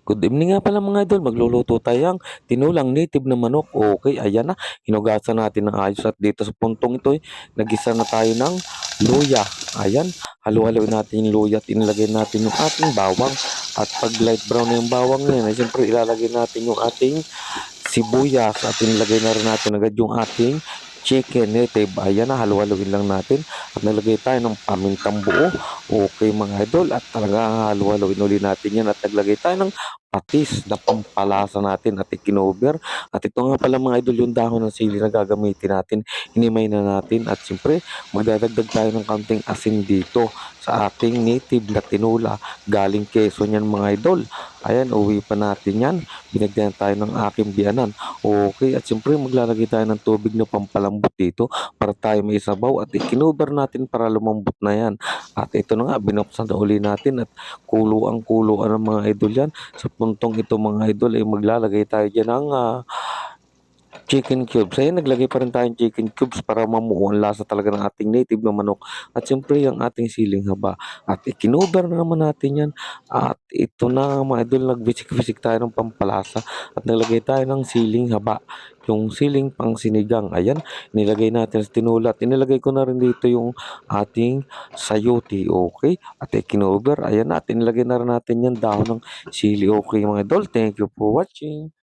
Good evening nga pala mga idol, magluluto tayong tinulang native na manok. Okay, ayan na, hinugasan natin ng ayos at dito sa puntong ito, nagisa na tayo ng luya. Ayan, halu-haluin natin yung luya at inilagay natin yung ating bawang. At pag light brown na yung bawang na yan, ay siyempre ilalagay natin yung ating sibuyas at inilagay na rin natin agad yung ating chicken native. Ayan na, halu-haluin lang natin at nalagay tayo ng pamintang buo. Okay mga idol, at talaga halu-haluin uli natin yan at naglagay tayo ng patis na pampalasa natin at ikinover. At ito nga pala mga idol yung dahon ng sili na gagamitin natin. Hinimay na natin at siyempre magdadagdag tayo ng kaunting asin dito sa ating native na tinula. Galing Quezon yan mga idol. Ayan, uwi pa natin yan. Binagyan tayo ng aking biyanan. Okay, at siyempre maglalagay tayo ng tubig na pampalambot dito para tayo may sabaw at ikinover natin para lumambot na yan. At ito na nga, binuksan na uli natin at kuluan-kuluan ng mga idol yan. Sa puntong ito mga idol ay maglalagay tayo dyan ng chicken cubes. Ayan, naglagay pa rin tayong chicken cubes para mamuo ang lasa talaga ng ating native na manok. At siyempre yung ating siling haba. At ikinover na naman natin yan. At ito na mga idol, nagbisik-bisik tayo ng pampalasa. At naglagay tayo ng siling haba. Yung siling pang sinigang. Ayan, nilagay natin sa tinula. At inilagay ko na rin dito yung ating sayote. Okay. At ikinover. Ayan na. At inilagay na rin natin yan dahon ng sili. Okay mga idol. Thank you for watching.